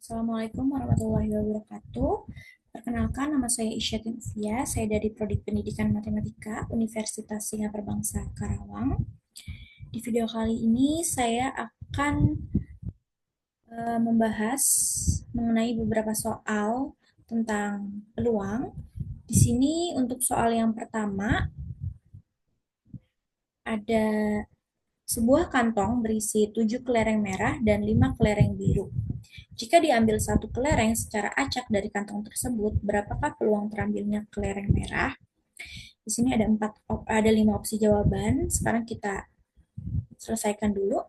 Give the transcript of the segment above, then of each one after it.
Assalamualaikum warahmatullahi wabarakatuh. Perkenalkan, nama saya Isyatin Ufia. Saya dari Prodi Pendidikan Matematika Universitas Singapura Bangsa Karawang. Di video kali ini saya akan membahas mengenai beberapa soal tentang peluang. Di sini untuk soal yang pertama ada sebuah kantong berisi 7 kelereng merah dan 5 kelereng biru. Jika diambil satu kelereng secara acak dari kantong tersebut, berapakah peluang terambilnya kelereng merah? Di sini ada 5 opsi jawaban. Sekarang kita selesaikan dulu.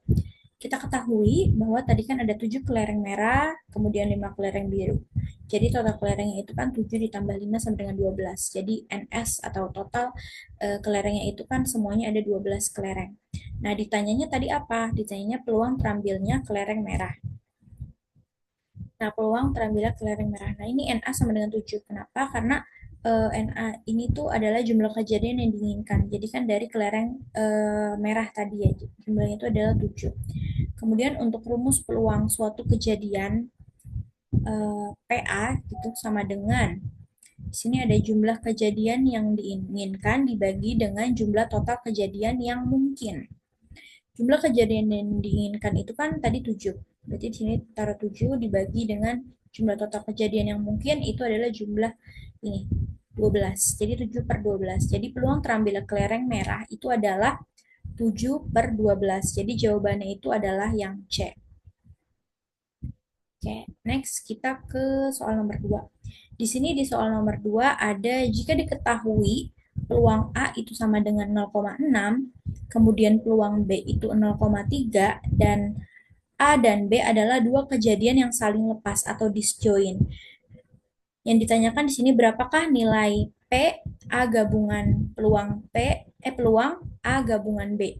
Kita ketahui bahwa tadi kan ada 7 kelereng merah, kemudian 5 kelereng biru. Jadi total kelerengnya itu kan 7 ditambah 5 sama dengan 12. Jadi NS atau total kelerengnya itu kan semuanya ada 12 kelereng. Nah, ditanyanya tadi apa? Ditanyanya peluang terambilnya kelereng merah. Nah, peluang terambilnya kelereng merah. Nah, ini NA sama dengan 7. Kenapa? Karena NA ini tuh adalah jumlah kejadian yang diinginkan. Jadi kan dari kelereng merah tadi ya, jumlahnya itu adalah 7. Kemudian untuk rumus peluang suatu kejadian PA gitu sama dengan di sini ada jumlah kejadian yang diinginkan dibagi dengan jumlah total kejadian yang mungkin. Jumlah kejadian yang diinginkan itu kan tadi 7. Berarti di sini taruh 7 dibagi dengan jumlah total kejadian yang mungkin itu adalah jumlah ini 12. Jadi 7 per 12. Jadi peluang terambil kelereng merah itu adalah 7 per 12. Jadi jawabannya itu adalah yang C. Oke, next kita ke soal nomor 2. Di sini di soal nomor 2 ada jika diketahui peluang A itu sama dengan 0,6, kemudian peluang B itu 0,3, dan A dan B adalah dua kejadian yang saling lepas atau disjoint. Yang ditanyakan di sini berapakah nilai P A gabungan peluang A gabungan B.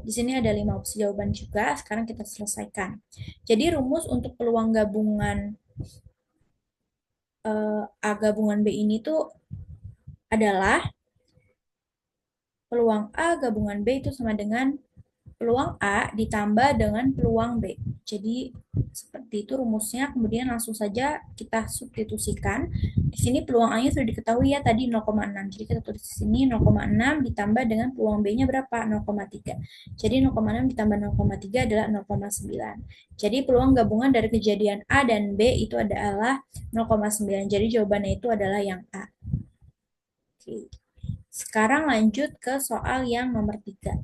Di sini ada 5 opsi jawaban juga. Sekarang kita selesaikan. Jadi rumus untuk peluang gabungan A gabungan B ini tuh adalah peluang A gabungan B itu sama dengan peluang A ditambah dengan peluang B. Jadi seperti itu rumusnya, kemudian langsung saja kita substitusikan. Di sini peluang A-nya sudah diketahui ya tadi 0,6. Jadi kita tulis di sini 0,6 ditambah dengan peluang B-nya berapa? 0,3. Jadi 0,6 ditambah 0,3 adalah 0,9. Jadi peluang gabungan dari kejadian A dan B itu adalah 0,9. Jadi jawabannya itu adalah yang A. Oke. Sekarang lanjut ke soal yang nomor 3.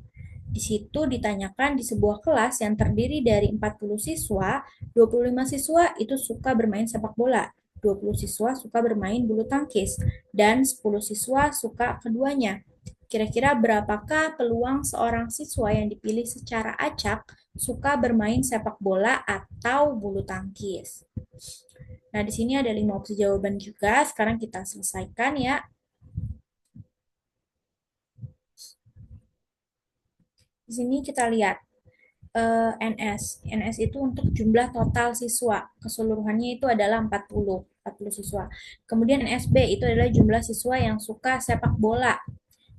Di situ ditanyakan di sebuah kelas yang terdiri dari 40 siswa, 25 siswa itu suka bermain sepak bola, 20 siswa suka bermain bulu tangkis, dan 10 siswa suka keduanya. Kira-kira berapakah peluang seorang siswa yang dipilih secara acak suka bermain sepak bola atau bulu tangkis? Nah, di sini ada 5 opsi jawaban juga. Sekarang kita selesaikan ya. Di sini kita lihat NS. NS itu untuk jumlah total siswa. Keseluruhannya itu adalah 40 siswa. Kemudian NSB itu adalah jumlah siswa yang suka sepak bola.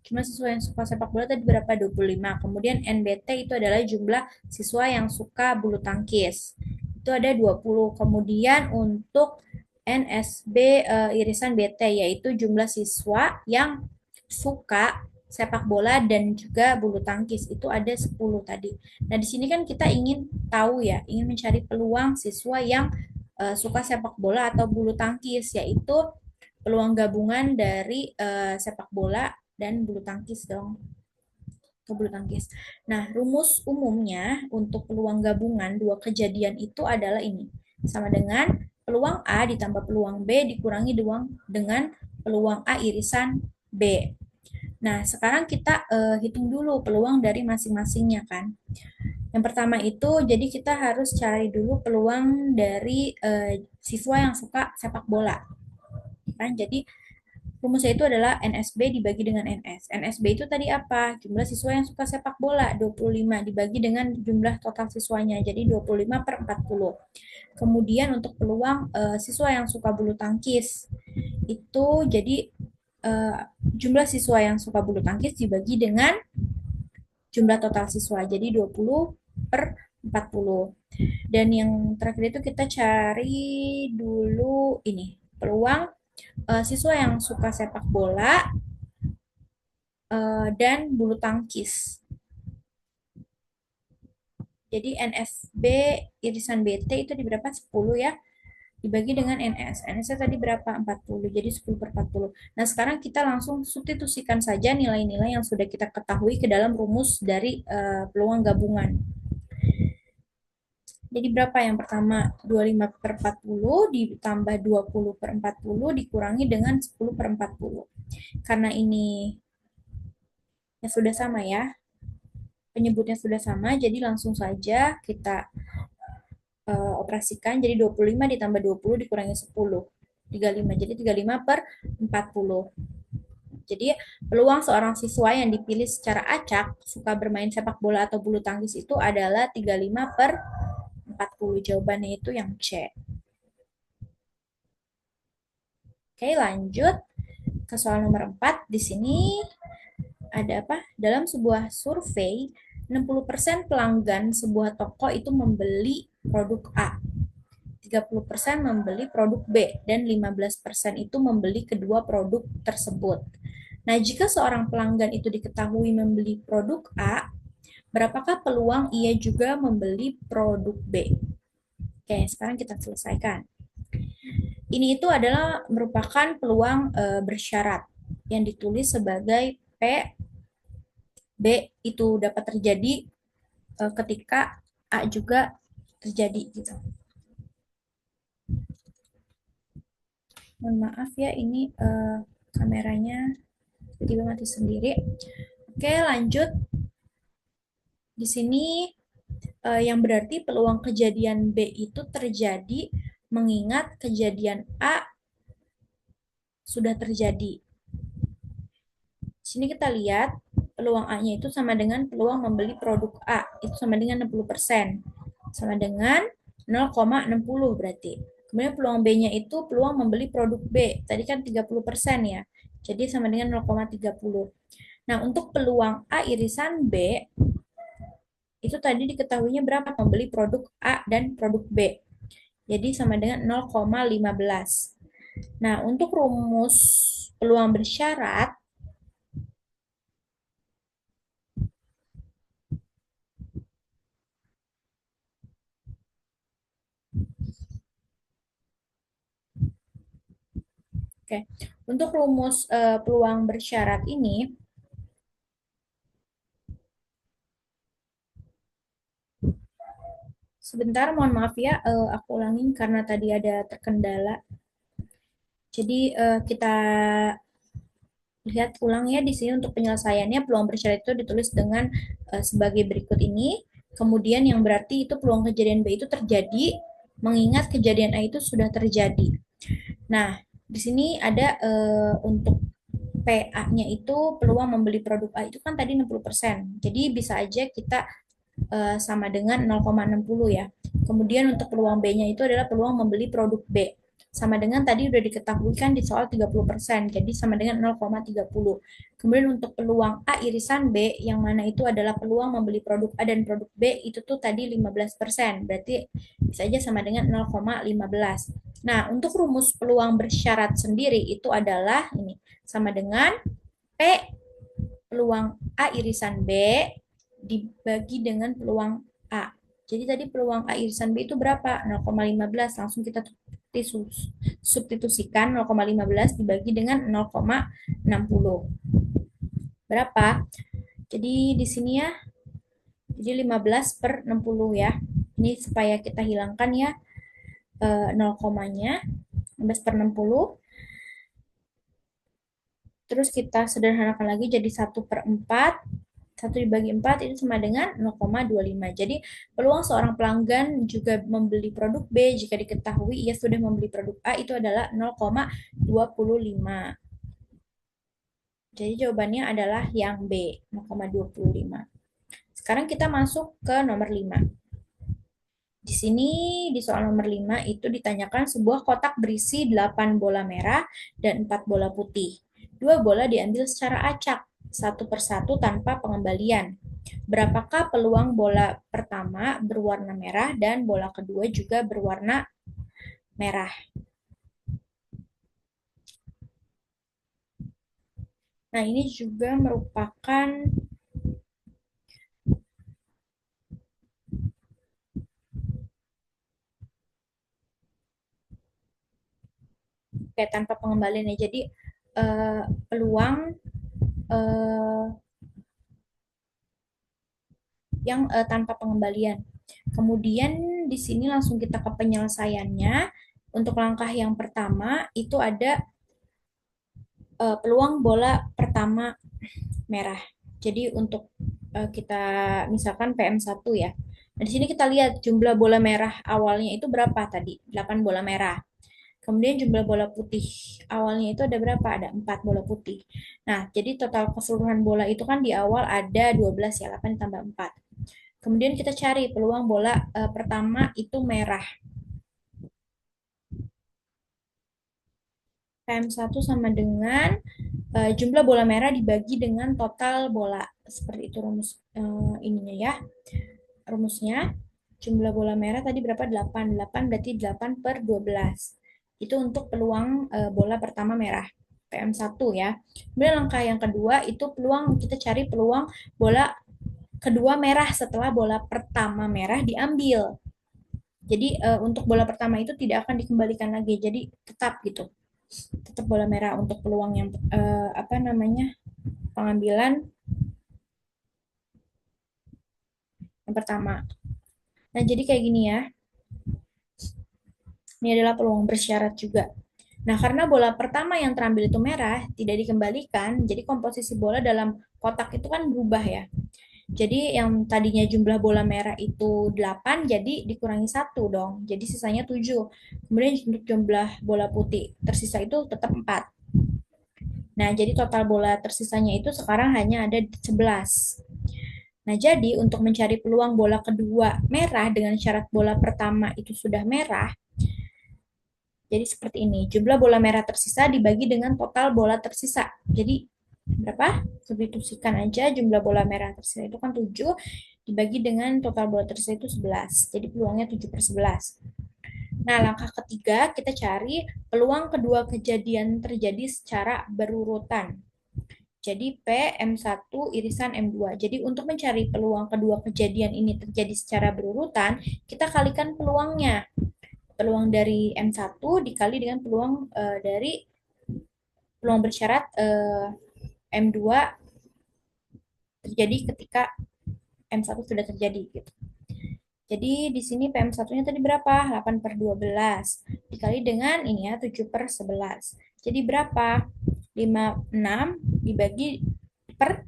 Jumlah siswa yang suka sepak bola tadi berapa? 25. Kemudian NBT itu adalah jumlah siswa yang suka bulu tangkis. Itu ada 20. Kemudian untuk NSB irisan BT yaitu jumlah siswa yang suka sepak bola dan juga bulu tangkis itu ada 10 tadi. Nah, di sini kan kita ingin tahu ya, ingin mencari peluang siswa yang suka sepak bola atau bulu tangkis yaitu peluang gabungan dari sepak bola dan bulu tangkis dong. Ke bulu tangkis. Nah, rumus umumnya untuk peluang gabungan dua kejadian itu adalah ini. Sama dengan peluang A ditambah peluang B dikurangi dengan peluang A irisan B. Nah, sekarang kita hitung dulu peluang dari masing-masingnya kan. Yang pertama itu, jadi kita harus cari dulu peluang dari siswa yang suka sepak bola. Kan? Jadi rumusnya itu adalah NSB dibagi dengan NS. NSB itu tadi apa? Jumlah siswa yang suka sepak bola, 25 dibagi dengan jumlah total siswanya. Jadi 25 per 40. Kemudian untuk peluang siswa yang suka bulu tangkis, itu jadi jumlah siswa yang suka bulu tangkis dibagi dengan jumlah total siswa. Jadi 20 per 40. Dan yang terakhir itu kita cari dulu ini, peluang siswa yang suka sepak bola dan bulu tangkis. Jadi NFB irisan BT itu di berapa? 10 ya. Dibagi dengan NS. NS-nya tadi berapa? 40. Jadi 10 per 40. Nah, sekarang kita langsung substitusikan saja nilai-nilai yang sudah kita ketahui ke dalam rumus dari peluang gabungan. Jadi berapa yang pertama? 25 per 40 ditambah 20 per 40 dikurangi dengan 10 per 40. Karena ini ya sudah sama ya, penyebutnya sudah sama, jadi langsung saja kita operasikan. Jadi 25 ditambah 20 dikurangi 10. 35. Jadi 35 per 40. Jadi peluang seorang siswa yang dipilih secara acak suka bermain sepak bola atau bulu tangkis itu adalah 35 per 40. Jawabannya itu yang C. Oke, lanjut ke soal nomor 4. Di sini ada apa? Dalam sebuah survei, 60% pelanggan sebuah toko itu membeli produk A, 30% membeli produk B, dan 15% itu membeli kedua produk tersebut. Nah, jika seorang pelanggan itu diketahui membeli produk A, berapakah peluang ia juga membeli produk B? Oke, sekarang kita selesaikan. Ini itu adalah merupakan peluang bersyarat yang ditulis sebagai P, B itu dapat terjadi ketika A juga terjadi gitu. Mohon maaf ya, ini kameranya tiba-tiba mati sendiri. Oke, lanjut. Di sini yang berarti peluang kejadian B itu terjadi mengingat kejadian A sudah terjadi. Di sini kita lihat peluang A-nya itu sama dengan peluang membeli produk A, itu sama dengan 60%. Sama dengan 0,60 berarti. Kemudian peluang B-nya itu peluang membeli produk B. Tadi kan 30% ya. Jadi sama dengan 0,30. Nah, untuk peluang A irisan B, itu tadi diketahuinya berapa membeli produk A dan produk B. Jadi sama dengan 0,15. Nah, untuk rumus peluang bersyarat, oke, untuk rumus peluang bersyarat ini, sebentar, mohon maaf ya, aku ulangin karena tadi ada terkendala. Jadi kita lihat ulang ya di sini untuk penyelesaiannya. Peluang bersyarat itu ditulis dengan sebagai berikut ini. Kemudian yang berarti itu peluang kejadian B itu terjadi mengingat kejadian A itu sudah terjadi. Nah, di sini ada untuk PA-nya itu peluang membeli produk A itu kan tadi 60%. Jadi bisa aja kita sama dengan 0,60 ya. Kemudian untuk peluang B-nya itu adalah peluang membeli produk B. Sama dengan tadi udah diketahui kan di soal 30%, jadi sama dengan 0,30. Kemudian untuk peluang A irisan B, yang mana itu adalah peluang membeli produk A dan produk B, itu tuh tadi 15%, berarti bisa aja sama dengan 0,15. Nah, untuk rumus peluang bersyarat sendiri itu adalah ini, sama dengan P peluang A irisan B dibagi dengan peluang A. Jadi tadi peluang A irisan B itu berapa? 0,15. Langsung kita substitusikan 0,15 dibagi dengan 0,60. Berapa? Jadi di sini ya, jadi 15 per 60 ya. Ini supaya kita hilangkan ya 0, 15 per 60. Terus kita sederhanakan lagi jadi 1 per 4. 1 dibagi 4 itu sama dengan 0,25. Jadi peluang seorang pelanggan juga membeli produk B jika diketahui ia sudah membeli produk A itu adalah 0,25. Jadi jawabannya adalah yang B, 0,25. Sekarang kita masuk ke nomor 5. Di sini di soal nomor 5 itu ditanyakan sebuah kotak berisi 8 bola merah dan 4 bola putih. 2 bola diambil secara acak, satu persatu tanpa pengembalian. Berapakah peluang bola pertama berwarna merah dan bola kedua juga berwarna merah? Nah, ini juga merupakan kayak tanpa pengembalian ya. Jadi peluang eh, yang tanpa pengembalian. Kemudian di sini langsung kita ke penyelesaiannya. Untuk langkah yang pertama itu ada peluang bola pertama merah. Jadi untuk kita misalkan PM1 ya. Nah, di sini kita lihat jumlah bola merah awalnya itu berapa tadi? 8 bola merah. Kemudian jumlah bola putih awalnya itu ada berapa? Ada 4 bola putih. Nah, jadi total keseluruhan bola itu kan di awal ada 12 ya, 8 tambah 4. Kemudian kita cari peluang bola pertama itu merah. PM1 sama dengan jumlah bola merah dibagi dengan total bola. Seperti itu rumus ininya ya. Rumusnya jumlah bola merah tadi berapa? 8. 8 berarti 8 per 12. Itu untuk peluang bola pertama merah. PM1 ya. Kemudian langkah yang kedua itu peluang kita cari peluang bola kedua merah setelah bola pertama merah diambil. Jadi untuk bola pertama itu tidak akan dikembalikan lagi. Jadi tetap gitu. Tetap bola merah untuk peluang yang apa namanya? Pengambilan yang pertama. Nah, jadi kayak gini ya. Ini adalah peluang bersyarat juga. Nah, karena bola pertama yang terambil itu merah, tidak dikembalikan, jadi komposisi bola dalam kotak itu kan berubah ya. Jadi yang tadinya jumlah bola merah itu 8, jadi dikurangi 1 dong. Jadi sisanya 7. Kemudian untuk jumlah bola putih tersisa itu tetap 4. Nah, jadi total bola tersisanya itu sekarang hanya ada 11. Nah, jadi untuk mencari peluang bola kedua merah dengan syarat bola pertama itu sudah merah, jadi seperti ini. Jumlah bola merah tersisa dibagi dengan total bola tersisa. Jadi berapa? Substitusikan aja jumlah bola merah tersisa itu kan 7 dibagi dengan total bola tersisa itu 11. Jadi peluangnya 7 per 11. Nah, langkah ketiga kita cari peluang kedua kejadian terjadi secara berurutan. Jadi P M1 irisan M2. Jadi untuk mencari peluang kedua kejadian ini terjadi secara berurutan, kita kalikan peluangnya. Peluang dari M1 dikali dengan peluang dari peluang bersyarat M2 terjadi ketika M1 sudah terjadi gitu. Jadi di sini PM1-nya tadi berapa? 8 per 12. Dikali dengan ini ya, 7 per 11. Jadi berapa? 56 dibagi per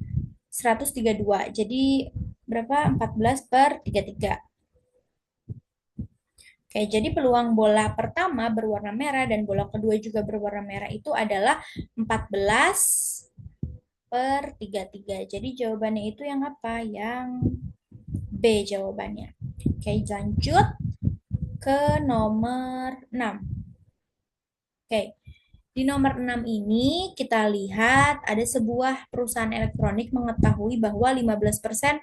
132. Jadi berapa? 14 per 33. Oke, jadi peluang bola pertama berwarna merah dan bola kedua juga berwarna merah itu adalah 14 per 33. Jadi jawabannya itu yang apa? Yang B jawabannya. Oke, lanjut ke nomor 6. Oke, di nomor 6 ini kita lihat ada sebuah perusahaan elektronik mengetahui bahwa 15%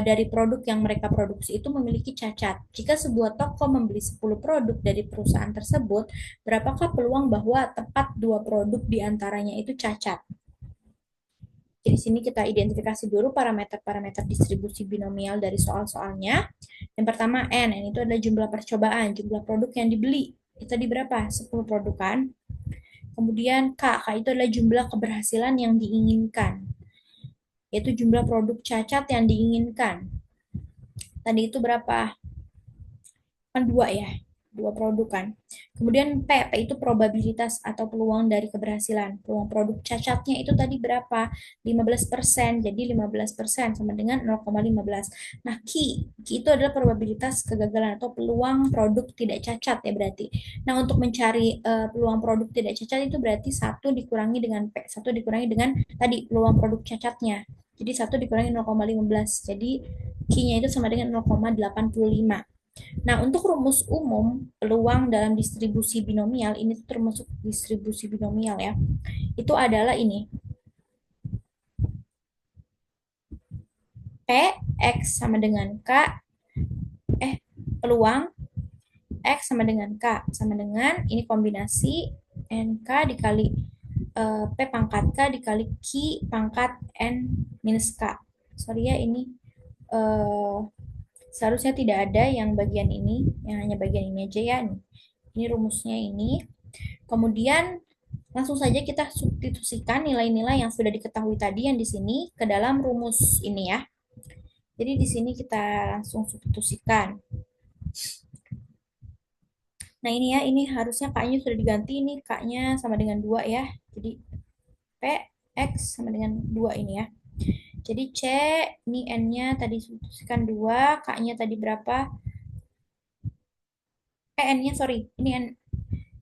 dari produk yang mereka produksi itu memiliki cacat. Jika sebuah toko membeli 10 produk dari perusahaan tersebut, berapakah peluang bahwa tepat 2 produk di antaranya itu cacat? Jadi di sini kita identifikasi dulu parameter-parameter distribusi binomial dari soal-soalnya. Yang pertama N itu adalah jumlah percobaan, jumlah produk yang dibeli. Itu tadi berapa? 10 produk kan? Kemudian K itu adalah jumlah keberhasilan yang diinginkan, yaitu jumlah produk cacat yang diinginkan. Tadi itu berapa? Kan dua ya, dua produk kan. Kemudian P itu probabilitas atau peluang dari keberhasilan. Peluang produk cacatnya itu tadi berapa? 15%. Jadi 15% sama dengan 0,15. Nah, Q itu adalah probabilitas kegagalan atau peluang produk tidak cacat ya berarti. Nah, untuk mencari peluang produk tidak cacat itu berarti 1 dikurangi dengan P, 1 dikurangi dengan tadi peluang produk cacatnya. Jadi 1 dikurangi 0,15. Jadi Q-nya itu sama dengan 0,85. Nah, untuk rumus umum peluang dalam distribusi binomial, ini termasuk distribusi binomial ya, itu adalah ini. P X sama dengan K, peluang X sama dengan K, sama dengan ini kombinasi NK dikali P pangkat K dikali Q pangkat N minus K. Sorry ya, ini seharusnya tidak ada yang bagian ini, yang hanya bagian ini aja ya. Ini rumusnya ini. Kemudian langsung saja kita substitusikan nilai-nilai yang sudah diketahui tadi yang di sini ke dalam rumus ini ya. Jadi di sini kita langsung substitusikan. Nah ini ya, ini harusnya K-nya sudah diganti, ini K-nya sama dengan 2 ya. Jadi P, X sama dengan 2 ini ya. Jadi C, ini N-nya tadi substitusikan 2, K-nya tadi berapa? N-nya sorry, ini N,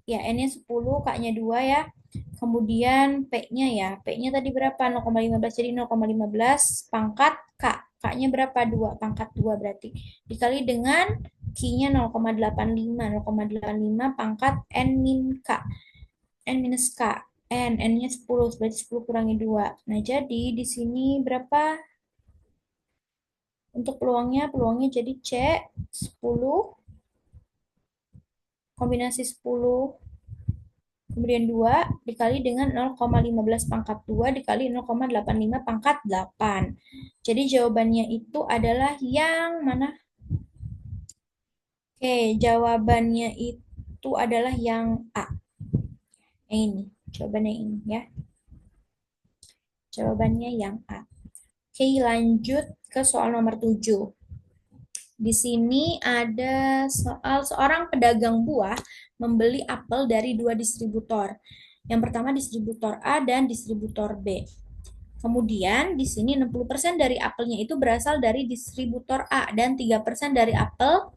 ya N-nya 10, K-nya 2 ya. Kemudian P-nya ya, P-nya tadi berapa? 0,15, jadi 0,15 pangkat K. K-nya berapa? 2, pangkat 2 berarti. Dikali dengan Q-nya 0,85, 0,85 pangkat N min K. N minus K. N-nya 10, berarti 10 kurangi 2. Nah, jadi di sini berapa? Untuk peluangnya jadi C 10, kombinasi 10, kemudian 2 dikali dengan 0,15 pangkat 2 dikali 0,85 pangkat 8. Jadi jawabannya itu adalah yang mana? Oke, jawabannya itu adalah yang A. Ini, jawabannya ini ya. Jawabannya yang A. Oke, lanjut ke soal nomor 7. Di sini ada soal seorang pedagang buah membeli apel dari dua distributor. Yang pertama distributor A dan distributor B. Kemudian di sini 60% dari apelnya itu berasal dari distributor A dan 3% dari apel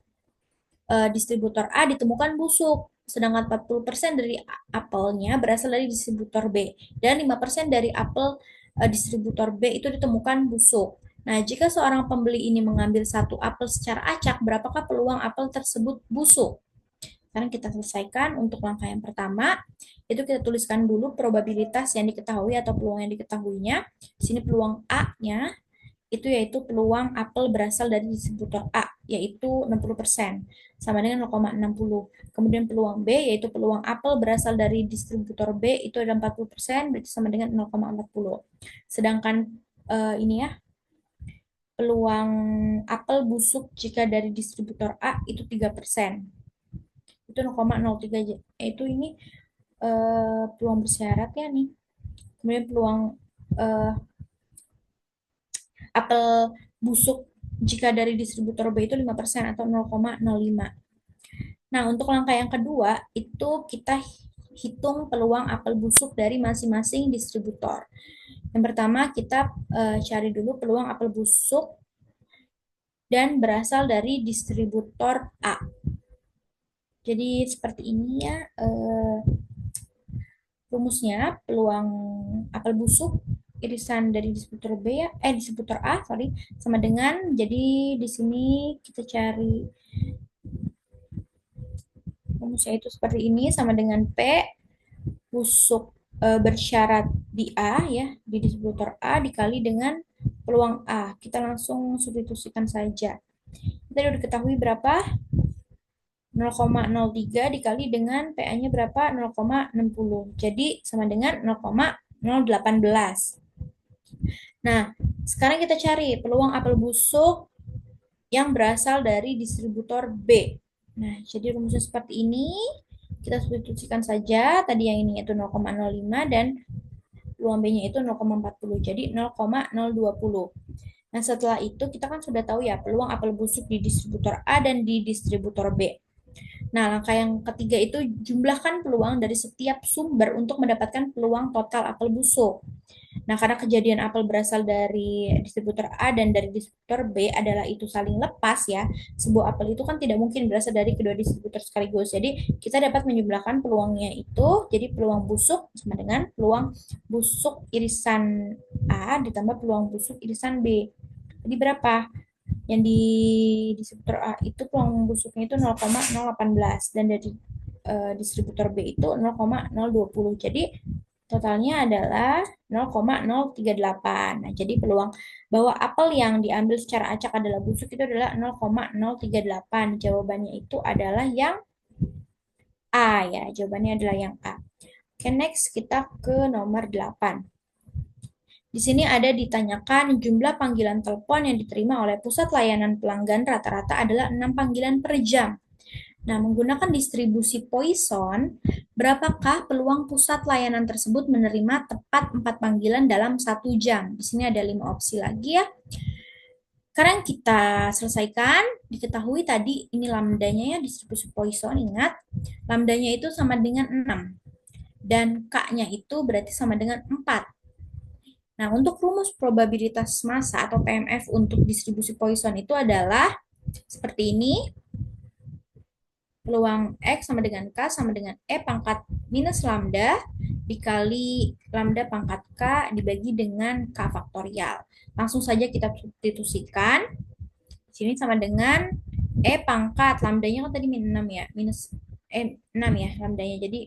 distributor A ditemukan busuk. Sedangkan 40% dari apelnya berasal dari distributor B dan 5% dari apel distributor B itu ditemukan busuk. Nah, jika seorang pembeli ini mengambil satu apel secara acak, berapakah peluang apel tersebut busuk? Sekarang kita selesaikan untuk langkah yang pertama. Itu kita tuliskan dulu probabilitas yang diketahui atau peluang yang diketahuinya. Di sini peluang A-nya itu yaitu peluang apel berasal dari distributor A, yaitu 60%, sama dengan 0,60. Kemudian peluang B, yaitu peluang apel berasal dari distributor B, itu ada 40%, berarti sama dengan 0,40. Sedangkan ini ya, peluang apel busuk jika dari distributor A itu 3%. Itu 0,03 aja. Itu ini peluang bersyarat ya nih. Kemudian peluang apel busuk jika dari distributor B itu 5% atau 0,05. Nah, untuk langkah yang kedua, itu kita hitung peluang apel busuk dari masing-masing distributor. Yang pertama, kita cari dulu peluang apel busuk dan berasal dari distributor A. Jadi, seperti ini ya rumusnya, peluang apel busuk irisan dari distributor B ya, distributor A, sorry, sama dengan, jadi di sini kita cari rumusnya itu seperti ini, sama dengan P busuk bersyarat di A ya, di distributor A dikali dengan peluang A. Kita langsung substitusikan saja. Kita sudah diketahui berapa? 0,03 dikali dengan PA-nya berapa? 0,60. Jadi sama dengan 0,018. Nah, sekarang kita cari peluang apel busuk yang berasal dari distributor B. Nah, jadi rumusnya seperti ini. Kita substitusikan saja. Tadi yang ini itu 0,05 dan peluang B-nya itu 0,40. Jadi 0,020. Nah, setelah itu kita kan sudah tahu ya peluang apel busuk di distributor A dan di distributor B. Nah, langkah yang ketiga itu jumlahkan peluang dari setiap sumber untuk mendapatkan peluang total apel busuk. Nah, karena kejadian apel berasal dari distributor A dan dari distributor B adalah itu saling lepas ya. Sebuah apel itu kan tidak mungkin berasal dari kedua distributor sekaligus. Jadi, kita dapat menjumlahkan peluangnya itu. Jadi, peluang busuk sama dengan peluang busuk irisan A ditambah peluang busuk irisan B. Jadi, berapa? Yang di distributor A itu peluang busuknya itu 0,018 dan dari distributor B itu 0,020. Jadi totalnya adalah 0,038. Nah, jadi peluang bahwa apel yang diambil secara acak adalah busuk itu adalah 0,038. Jawabannya itu adalah yang A ya. Jawabannya adalah yang A. Oke, next kita ke nomor 8. Di sini ada ditanyakan jumlah panggilan telepon yang diterima oleh pusat layanan pelanggan rata-rata adalah 6 panggilan per jam. Nah, menggunakan distribusi Poisson, berapakah peluang pusat layanan tersebut menerima tepat 4 panggilan dalam 1 jam? Di sini ada 5 opsi lagi ya. Sekarang kita selesaikan, diketahui tadi ini lambdanya ya, distribusi Poisson, ingat. Lambdanya itu sama dengan 6. Dan K-nya itu berarti sama dengan 4. Nah, untuk rumus probabilitas massa atau PMF untuk distribusi Poisson itu adalah seperti ini. Peluang X sama dengan K sama dengan E pangkat minus lambda dikali lambda pangkat K dibagi dengan K faktorial. Langsung saja kita substitusikan. Sini sama dengan E pangkat lambdanya kan tadi minus 6 ya. Minus 6 ya lambdanya. Jadi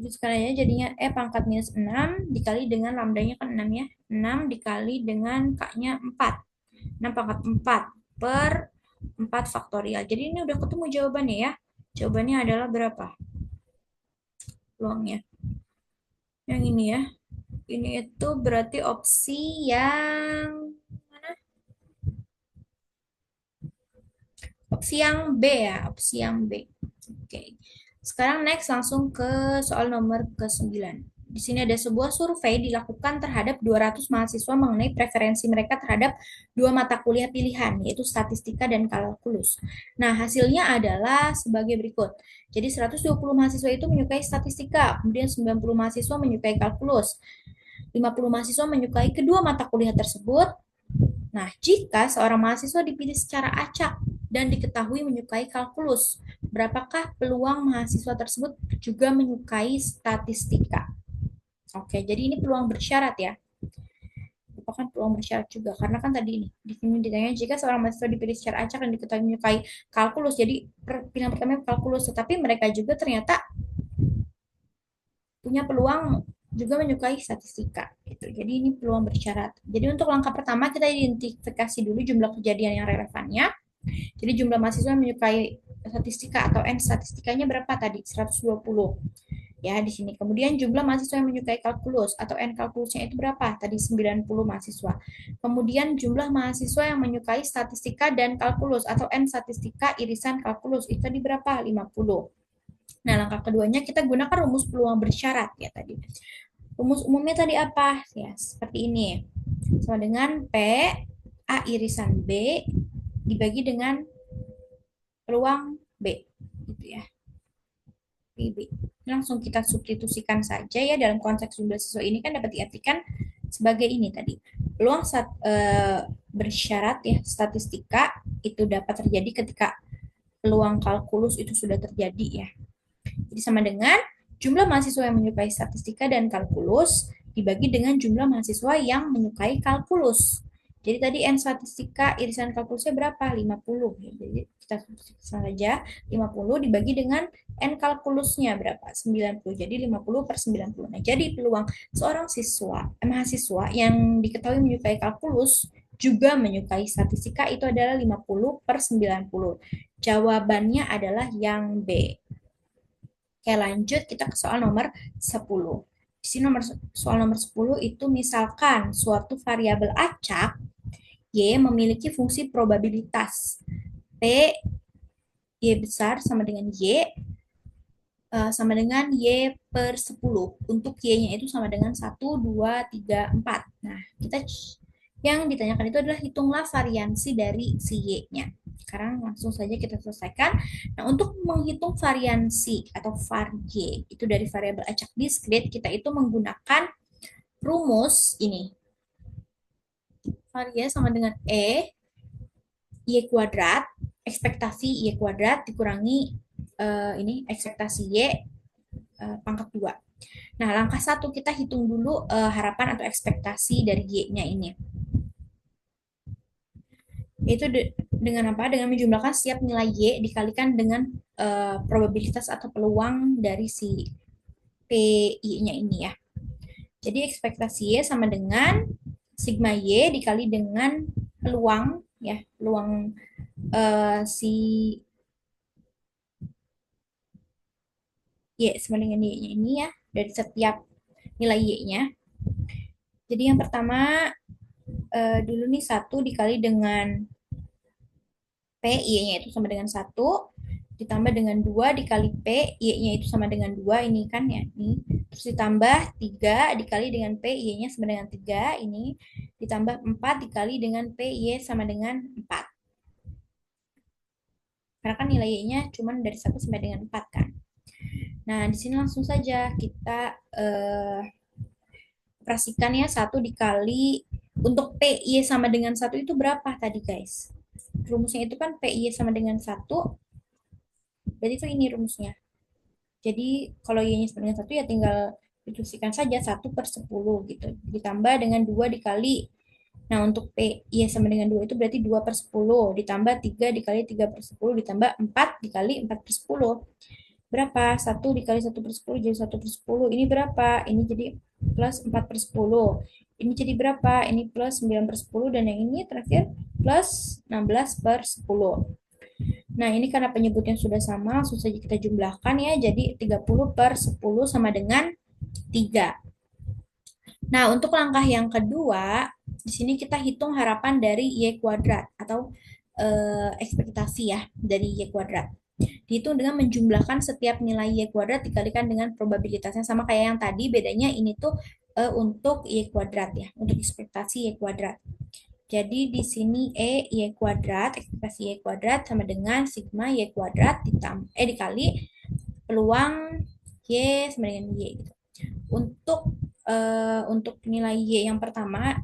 itu sekaliannya jadinya E pangkat minus 6 dikali dengan lambdanya kan 6 ya. 6 dikali dengan K-nya 4. 6 pangkat 4 per 4 faktorial. Jadi ini udah ketemu jawabannya ya. Jawabannya adalah berapa? Peluangnya. Yang ini ya. Ini itu berarti opsi yang mana? Opsi yang B ya, opsi yang B. Oke. Sekarang next langsung ke soal nomor ke-9. Di sini ada sebuah survei dilakukan terhadap 200 mahasiswa mengenai preferensi mereka terhadap dua mata kuliah pilihan, yaitu statistika dan kalkulus. Nah, hasilnya adalah sebagai berikut. Jadi 120 mahasiswa itu menyukai statistika, kemudian 90 mahasiswa menyukai kalkulus. 50 mahasiswa menyukai kedua mata kuliah tersebut. Nah, jika seorang mahasiswa dipilih secara acak dan diketahui menyukai kalkulus, berapakah peluang mahasiswa tersebut juga menyukai statistika? Oke, jadi ini peluang bersyarat ya. Merupakan peluang bersyarat juga karena kan tadi ini di sini ditanya jika seorang mahasiswa dipilih secara acak dan diketahui menyukai kalkulus. Jadi pilihan pertama kalkulus, tetapi mereka juga ternyata punya peluang juga menyukai statistika gitu. Jadi ini peluang bersyarat. Jadi untuk langkah pertama kita identifikasi dulu jumlah kejadian yang relevannya. Jadi jumlah mahasiswa yang menyukai statistika atau N statistikanya berapa tadi? 120. Ya, di sini. Kemudian jumlah mahasiswa yang menyukai kalkulus atau N kalkulusnya itu berapa? Tadi 90 mahasiswa. Kemudian jumlah mahasiswa yang menyukai statistika dan kalkulus atau N statistika irisan kalkulus itu tadi berapa? 50. Nah, langkah keduanya kita gunakan rumus peluang bersyarat ya tadi. Rumus umumnya tadi apa? Ya, seperti ini. Sama dengan P A irisan B dibagi dengan peluang B gitu ya. PB. Langsung kita substitusikan saja ya dalam konteks jumlah siswa ini kan dapat diartikan sebagai ini tadi. Peluang bersyarat ya statistika itu dapat terjadi ketika peluang kalkulus itu sudah terjadi ya. Jadi sama dengan jumlah mahasiswa yang menyukai statistika dan kalkulus dibagi dengan jumlah mahasiswa yang menyukai kalkulus. Jadi tadi N statistika irisan kalkulusnya berapa? 50. Jadi kita substitusikan saja 50 dibagi dengan N kalkulusnya berapa? 90. Jadi 50 per 90. Nah, jadi peluang seorang mahasiswa yang diketahui menyukai kalkulus juga menyukai statistika itu adalah 50 per 90. Jawabannya adalah yang B. Oke, lanjut kita ke soal nomor 10. Di sini soal nomor 10 itu misalkan suatu variabel acak Y memiliki fungsi probabilitas P Y besar sama dengan Y per 10. Untuk Y-nya itu sama dengan 1, 2, 3, 4. Nah, yang ditanyakan itu adalah hitunglah variansi dari si Y-nya. Sekarang langsung saja kita selesaikan. Nah, untuk menghitung variansi atau var Y itu dari variabel acak diskrit, kita itu menggunakan rumus ini. Var Y sama dengan Y kuadrat, ekspektasi Y kuadrat dikurangi ini ekspektasi Y pangkat 2. Nah, langkah 1 kita hitung dulu harapan atau ekspektasi dari Y-nya ini. Itu dengan apa? Dengan menjumlahkan setiap nilai Y dikalikan dengan probabilitas atau peluang dari si PI-nya ini ya. Jadi ekspektasi Y sama dengan sigma Y dikali dengan peluang ya, peluang si Y sama dengan Y-nya ini ya, dari setiap nilai Y-nya. Jadi yang pertama dulu nih 1 dikali dengan P, Y-nya itu sama dengan 1, ditambah dengan 2 dikali P, Y-nya itu sama dengan 2, ini kan ya, ini. Terus ditambah 3 dikali dengan P, Y-nya sama dengan 3, ini. Ditambah 4 dikali dengan P, Y sama dengan 4. Karena kan nilai Y-nya cuma dari 1 sampai dengan 4 kan. Nah, di sini langsung saja kita operasikan ya, 1 dikali, untuk P, Y sama dengan 1 itu berapa tadi guys? Rumusnya itu kan P, Y sama dengan 1, berarti itu ini rumusnya. Jadi kalau Y-nya sama dengan 1 ya tinggal dituliskan saja 1/10 gitu. Ditambah dengan 2 dikali. Nah untuk P, Y sama dengan 2 itu berarti 2/10. Ditambah 3 dikali 3/10. Ditambah 4 dikali 4/10. Berapa? 1 dikali 1/10 jadi 1/10. Ini berapa? Ini jadi plus 4/10. Ini jadi berapa? Ini plus 9/10. Dan yang ini terakhir plus 16/10. Nah, ini karena penyebutnya sudah sama, langsung saja kita jumlahkan ya. Jadi 30/10 sama dengan 3. Nah, untuk langkah yang kedua, di sini kita hitung harapan dari Y kuadrat atau ekspektasi ya dari Y kuadrat. Dihitung dengan menjumlahkan setiap nilai Y kuadrat dikalikan dengan probabilitasnya. Sama kayak yang tadi, bedanya ini tuh untuk Y kuadrat ya, untuk ekspektasi Y kuadrat. Jadi di sini Y kuadrat, ekspektasi Y kuadrat sama dengan sigma Y kuadrat dikali peluang Y sama dengan Y gitu. Untuk nilai Y yang pertama,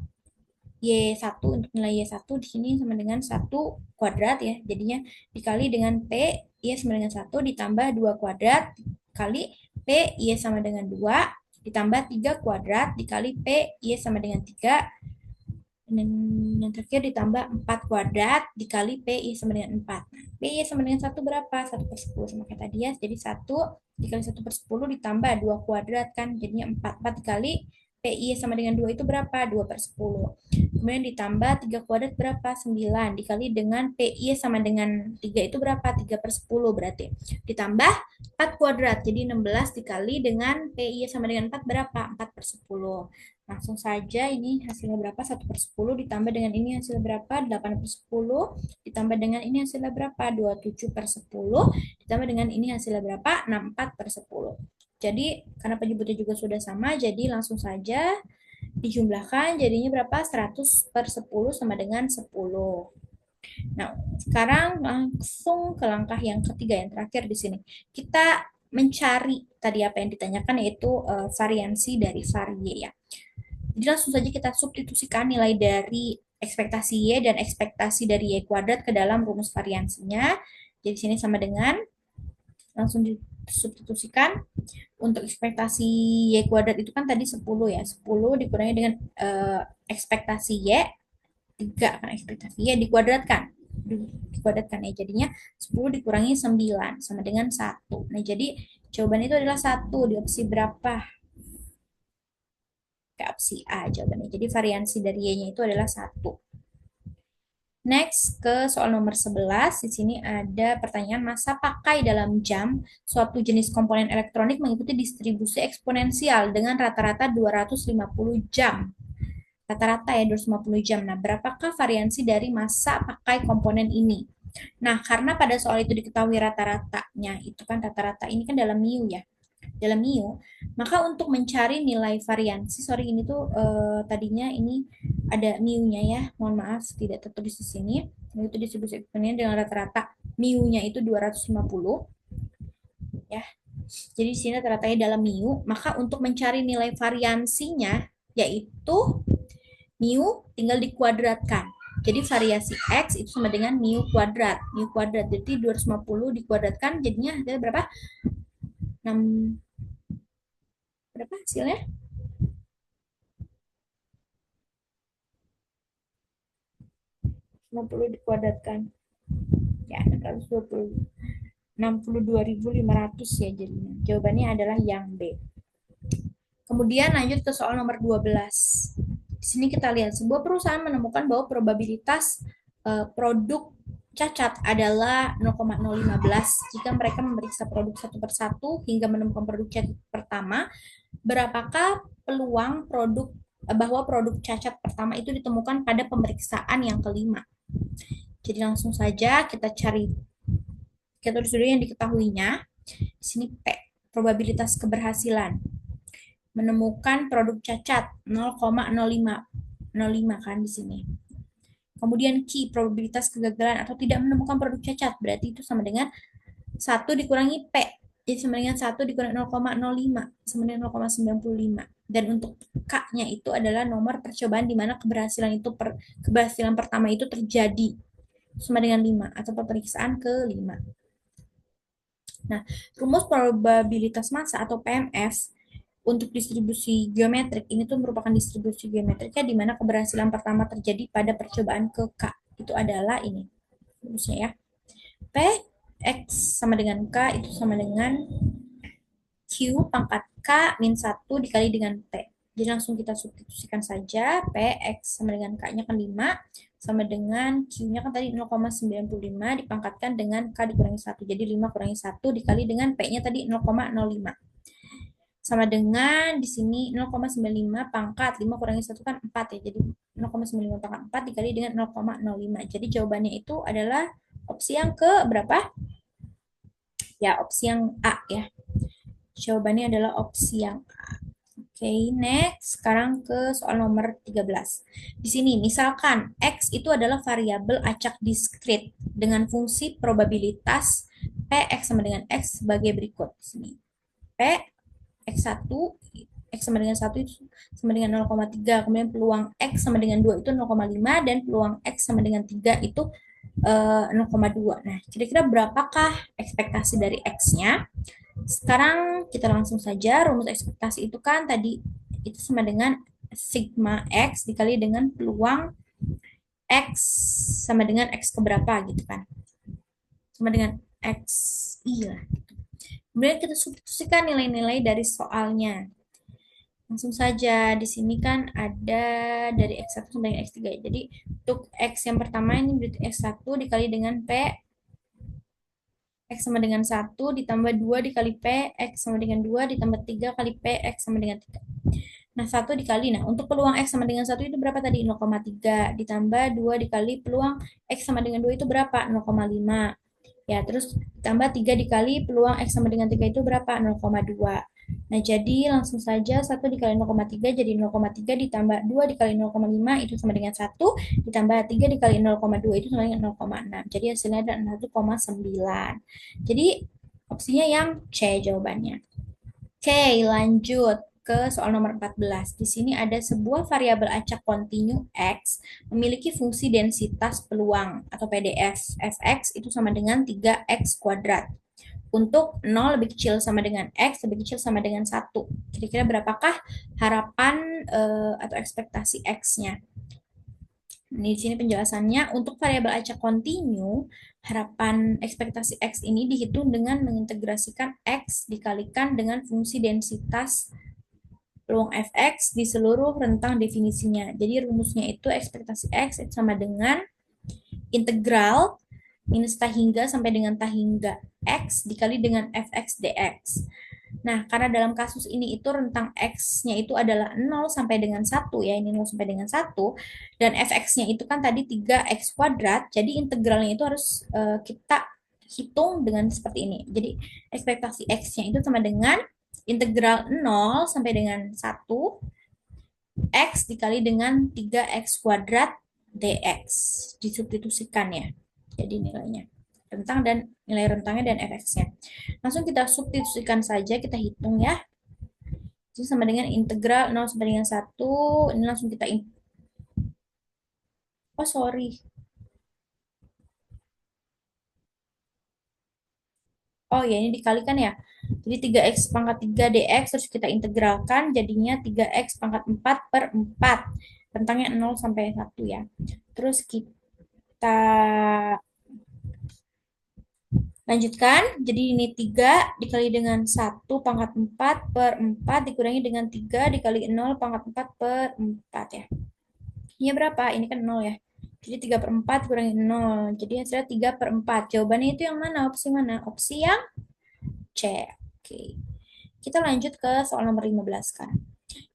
Y1, untuk nilai Y1 di sini sama dengan 1 kuadrat ya. Jadinya dikali dengan P, Y sama dengan 1 ditambah 2 kuadrat kali P, Y sama dengan 2 ditambah 3 kuadrat dikali P, Y sama dengan 3, dan yang terakhir ditambah 4 kuadrat dikali PI sama dengan 4. Nah, PI sama dengan 1 berapa? 1/10 sama kayak tadi ya. Jadi 1 dikali 1/10 ditambah 2 kuadrat kan. Jadinya 4. 4 dikali PI sama dengan 2 itu berapa? 2/10. Kemudian ditambah 3 kuadrat berapa? 9. Dikali dengan PI sama dengan 3 itu berapa? 3/10 berarti. Ditambah 4 kuadrat. Jadi 16 dikali dengan PI sama dengan 4 berapa? 4/10. Langsung saja ini hasilnya berapa? 1/10 ditambah dengan ini hasilnya berapa? 8/10 ditambah dengan ini hasilnya berapa? 27/10 ditambah dengan ini hasilnya berapa? 64/10. Jadi karena penyebutnya juga sudah sama, jadi langsung saja dijumlahkan jadinya berapa? 100/10 sama dengan 10. Nah, sekarang langsung ke langkah yang ketiga, yang terakhir di sini. Kita mencari tadi apa yang ditanyakan, yaitu variansi dari varie ya. Jadi langsung saja kita substitusikan nilai dari ekspektasi Y dan ekspektasi dari Y kuadrat ke dalam rumus variansinya. Jadi sini sama dengan, langsung disubstitusikan. Untuk ekspektasi Y kuadrat itu kan tadi 10 ya. 10 dikurangi dengan ekspektasi Y, 3 kan ekspektasi Y dikuadratkan. Dikuadratkan ya, jadinya 10 dikurangi 9 sama dengan 1. Nah, jadi jawaban itu adalah 1 di opsi berapa? Ke opsi A jawabannya. Jadi variansi dari Y-nya itu adalah 1. Next ke soal nomor 11. Di sini ada pertanyaan masa pakai dalam jam suatu jenis komponen elektronik mengikuti distribusi eksponensial dengan rata-rata 250 jam. Rata-rata ya 250 jam. Nah, berapakah variansi dari masa pakai komponen ini? Nah, karena pada soal itu diketahui rata-ratanya, itu kan rata-rata ini kan dalam mu ya, dalam mu, maka untuk mencari nilai variansi, sorry ini tuh tadinya ini ada mu-nya ya, mohon maaf tidak tertulis di sini, itu distribusi eksponensial dengan rata-rata mu-nya itu 250 ya. Jadi di sini rata-ratanya dalam mu, maka untuk mencari nilai variansinya yaitu mu tinggal dikuadratkan. Jadi variasi X itu sama dengan mu kuadrat. Mu kuadrat, jadi 250 dikuadratkan jadinya ada berapa? 6, berapa hasilnya? 60 dikuadratkan. Ya, 620. 62.500 ya jadinya. Jawabannya adalah yang B. Kemudian lanjut ke soal nomor 12. Di Di sini kita lihat sebuah perusahaan menemukan bahwa probabilitas produk cacat adalah 0,015 jika mereka memeriksa produk satu persatu hingga menemukan produk cacat pertama. Berapakah peluang bahwa produk cacat pertama itu ditemukan pada pemeriksaan yang kelima? Jadi langsung saja kita cari tulis dulu yang diketahuinya. Di sini P, probabilitas keberhasilan menemukan produk cacat 0,05 kan di sini. Kemudian Q, probabilitas kegagalan atau tidak menemukan produk cacat, berarti itu sama dengan 1 dikurangi P. Jadi sama dengan 1 dikurangi 0,05 sama dengan 0,95. Dan untuk K-nya itu adalah nomor percobaan di mana keberhasilan pertama itu terjadi sama dengan 5 atau pemeriksaan ke-5. Nah, rumus probabilitas massa atau PMS untuk distribusi geometrik ini tuh merupakan distribusi geometriknya di mana keberhasilan pertama terjadi pada percobaan ke K. Itu adalah ini. Rumusnya ya. P X sama dengan K itu sama dengan Q pangkat K min 1 dikali dengan T. Jadi langsung kita substitusikan saja. P X sama dengan K-nya kan 5 sama dengan Q-nya kan tadi 0,95 dipangkatkan dengan K dikurangi 1. Jadi 5 kurangi 1 dikali dengan P-nya tadi 0,05. Sama dengan di sini 0,95 pangkat 5 kurangi 1 kan 4 ya. Jadi 0,95 pangkat 4 dikali dengan 0,05. Jadi jawabannya itu adalah opsi yang ke berapa? Ya, opsi yang A ya. Jawabannya adalah opsi yang A. Oke, next. Sekarang ke soal nomor 13. Di sini, misalkan X itu adalah variabel acak diskrit dengan fungsi probabilitas Px sama dengan X sebagai berikut. Di sini. P, X1, X sama dengan 1 itu sama dengan 0,3. Kemudian peluang X sama dengan 2 itu 0,5 dan peluang X sama dengan 3 itu 0,2. Nah, kira-kira berapakah ekspektasi dari X-nya? Sekarang kita langsung saja, rumus ekspektasi itu kan tadi itu sama dengan sigma X dikali dengan peluang X sama dengan X keberapa gitu kan. Sama dengan X, iya. Kemudian kita substitusikan nilai-nilai dari soalnya. Langsung saja, di sini kan ada dari X1 sampai dengan X3. Jadi untuk X yang pertama ini berarti X1 dikali dengan P X sama dengan 1 ditambah 2 dikali P, X sama dengan 2 ditambah 3 kali P, X sama dengan 3. Nah, 1 dikali. Nah, untuk peluang X sama dengan 1 itu berapa tadi? 0,3. Ditambah 2 dikali peluang X sama dengan 2 itu berapa? 0,5. Ya, terus ditambah 3 dikali peluang X sama dengan 3 itu berapa? 0,2. Nah, jadi langsung saja 1 dikali 0,3 jadi 0,3 ditambah 2 dikali 0,5 itu sama dengan 1, ditambah 3 dikali 0,2 itu sama dengan 0,6. Jadi hasilnya ada 1,9. Jadi opsinya yang C jawabannya. Oke, lanjut ke soal nomor 14. Di sini ada sebuah variabel acak kontinu X memiliki fungsi densitas peluang atau PDS Fx itu sama dengan 3X kuadrat. Untuk 0 lebih kecil sama dengan X, lebih kecil sama dengan 1. Kira-kira berapakah harapan atau ekspektasi X-nya? Di sini penjelasannya, untuk variabel acak kontinu, harapan ekspektasi X ini dihitung dengan mengintegrasikan X dikalikan dengan fungsi densitas peluang Fx di seluruh rentang definisinya. Jadi rumusnya itu ekspektasi X sama dengan integral minus tahingga sampai dengan tahingga X dikali dengan Fx dx. Nah, karena dalam kasus ini itu rentang X-nya itu adalah 0 sampai dengan 1 ya, ini 0 sampai dengan 1, dan Fx-nya itu kan tadi 3X kuadrat, jadi integralnya itu harus kita hitung dengan seperti ini. Jadi ekspektasi X-nya itu sama dengan integral 0 sampai dengan 1, X dikali dengan 3X kuadrat dx. Disubstitusikan ya. Jadi nilainya rentang dan nilai rentangnya dan fx-nya. Langsung kita substitusikan saja, kita hitung ya. Itu sama dengan integral 0 sampai dengan 1. Ini langsung kita oh sorry. Oh ya, ini dikalikan ya. Jadi 3x pangkat 3 dx terus kita integralkan jadinya 3x pangkat 4 per 4. Rentangnya 0 sampai 1 ya. Terus kita lanjutkan, jadi ini 3 dikali dengan 1 pangkat 4 per 4 dikurangi dengan 3 dikali 0 pangkat 4 per 4 ya. Ini berapa? Ini kan 0 ya. Jadi 3/4 kurangi 0. Jadi hasilnya 3/4. Jawabannya itu yang mana? Opsi mana? Opsi yang C. Oke. Kita lanjut ke soal nomor 15 kan.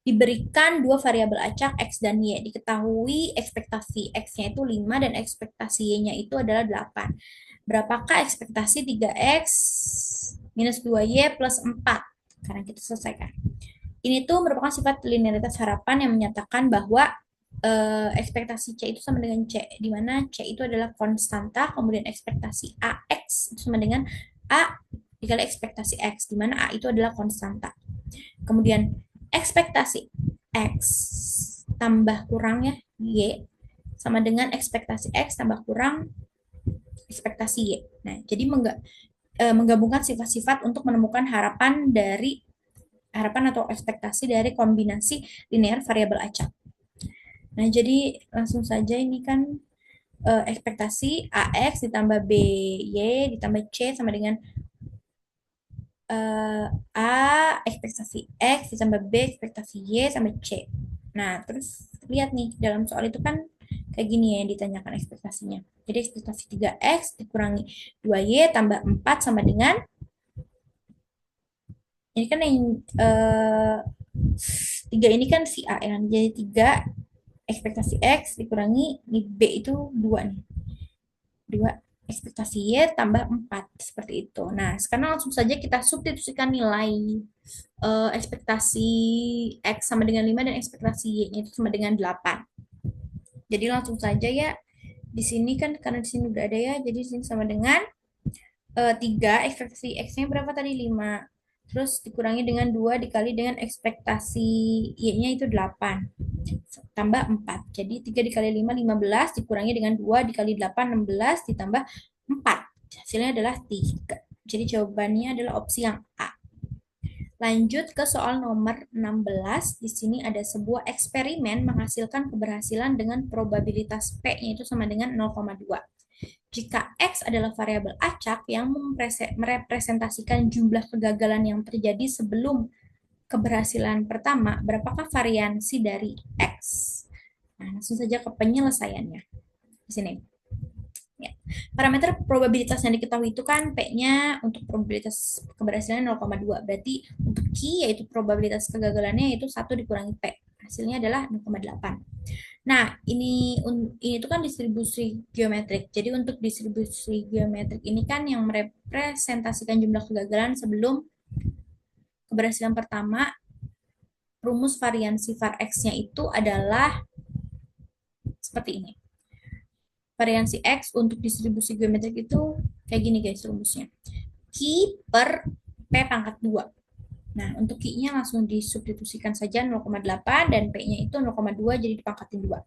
Diberikan dua variabel acak X dan Y. Diketahui ekspektasi X-nya itu 5 dan ekspektasi Y-nya itu adalah 8. Berapakah ekspektasi 3X minus 2Y plus 4? Karena kita selesaikan. Ini tuh merupakan sifat linearitas harapan yang menyatakan bahwa ekspektasi C itu sama dengan C, di mana C itu adalah konstanta, kemudian ekspektasi AX itu sama dengan A dikali ekspektasi X, di mana A itu adalah konstanta. Kemudian ekspektasi X tambah kurang ya Y sama dengan ekspektasi X tambah kurang ekspektasi Y. Nah, jadi menggabungkan sifat-sifat untuk menemukan harapan atau ekspektasi dari kombinasi linear variabel acak. Nah, jadi langsung saja ini kan ekspektasi AX ditambah BY ditambah C sama dengan A ekspektasi X ditambah B ekspektasi Y sama C. Nah, terus lihat nih, dalam soal itu kan kayak gini ya yang ditanyakan ekspektasinya. Jadi ekspektasi 3X dikurangi 2Y tambah 4 sama dengan, ini kan yang 3 ini kan si A ya. Jadi 3 ekspektasi X dikurangi ini B itu 2 nih. 2 ekspektasi Y tambah 4 seperti itu. Nah, sekarang langsung saja kita substitusikan nilai ekspektasi X sama dengan 5 dan ekspektasi Y-nya itu sama dengan 8. Jadi langsung saja ya, di sini kan karena di sini udah ada ya, jadi di sini sama dengan 3, ekspektasi X-nya berapa tadi? 5. Terus dikurangi dengan 2 dikali dengan ekspektasi Y-nya itu 8. Tambah 4. Jadi 3 dikali 5, 15. Dikurangi dengan 2 dikali 8, 16. Ditambah 4. Hasilnya adalah 3. Jadi jawabannya adalah opsi yang A. Lanjut ke soal nomor 16. Di sini ada sebuah eksperimen menghasilkan keberhasilan dengan probabilitas P-nya itu sama dengan 0,2. Jika X adalah variabel acak yang merepresentasikan jumlah kegagalan yang terjadi sebelum keberhasilan pertama, berapakah variansi dari X? Nah, langsung saja ke penyelesaiannya. Di sini. Ya. Parameter probabilitas yang diketahui itu kan P-nya untuk probabilitas keberhasilan 0,2. Berarti untuk Q yaitu probabilitas kegagalannya itu 1 dikurangi P. Hasilnya adalah 0,8. Nah, ini itu kan distribusi geometrik. Jadi untuk distribusi geometrik ini kan yang merepresentasikan jumlah kegagalan sebelum keberhasilan pertama, rumus variansi var X-nya itu adalah seperti ini. Variansi X untuk distribusi geometrik itu kayak gini guys rumusnya. Q per P pangkat 2. Nah, untuk Q-nya langsung disubstitusikan saja 0,8 dan P-nya itu 0,2 jadi dipangkatin 2.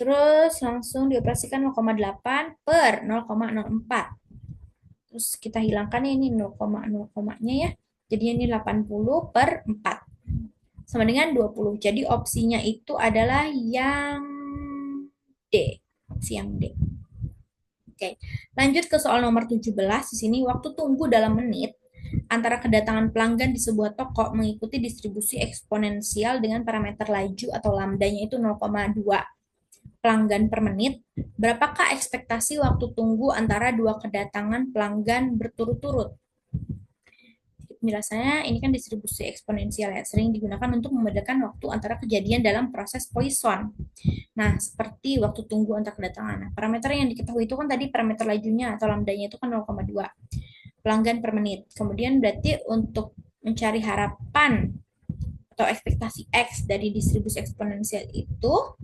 Terus langsung dioperasikan 0,8 per 0,04. Terus kita hilangkan ini 0,0-nya ya. Jadi ini 80 per 4. Sama dengan 20. Jadi opsinya itu adalah yang D. Opsi yang D. Oke. Lanjut ke soal nomor 17. Di sini waktu tunggu dalam menit antara kedatangan pelanggan di sebuah toko mengikuti distribusi eksponensial dengan parameter laju atau lambdanya itu 0,2 pelanggan per menit. Berapakah ekspektasi waktu tunggu antara dua kedatangan pelanggan berturut-turut? Penjelasannya ini kan distribusi eksponensial ya, sering digunakan untuk membedakan waktu antara kejadian dalam proses Poisson. Nah, seperti waktu tunggu antar kedatangan. Nah, parameter yang diketahui itu kan tadi parameter lajunya atau lambdanya itu kan 0,2 pelanggan per menit. Kemudian berarti untuk mencari harapan atau ekspektasi X dari distribusi eksponensial itu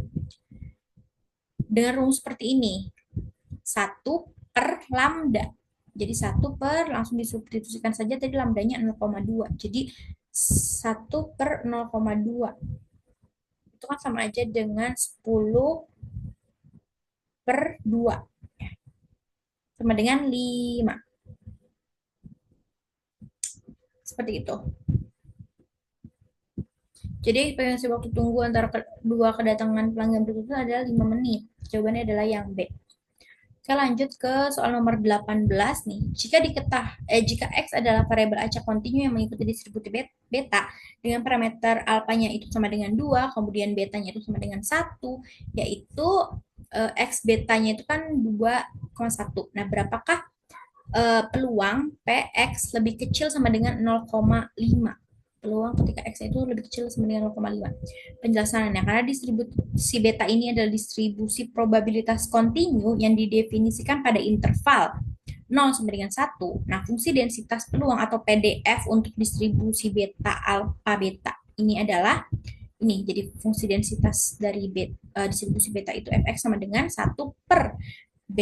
dengan rumus seperti ini. 1 per lambda. Jadi 1 per, langsung disubstitusikan saja tadi lambdanya 0,2. Jadi 1 per 0,2. Itu kan sama aja dengan 10 per 2. Sama dengan 5. Seperti itu. Jadi variasi waktu tunggu antara dua kedatangan pelanggan berikutnya adalah 5 menit. Jawabannya adalah yang B. Kita lanjut ke soal nomor 18 nih. Jika X adalah variabel acak kontinu yang mengikuti distribusi beta dengan parameter alfanya itu sama dengan 2, kemudian betanya itu sama dengan 1, yaitu X betanya itu kan 2,1. Nah, berapakah peluang PX lebih kecil sama dengan 0,5? Peluang ketika X itu lebih kecil sama dengan 0,5. Penjelasannya, karena distribusi beta ini adalah distribusi probabilitas kontinu yang didefinisikan pada interval 0 sama dengan 1. Nah, fungsi densitas peluang atau PDF untuk distribusi beta alfa beta ini adalah ini. Jadi fungsi densitas dari distribusi beta itu Fx sama dengan 1/B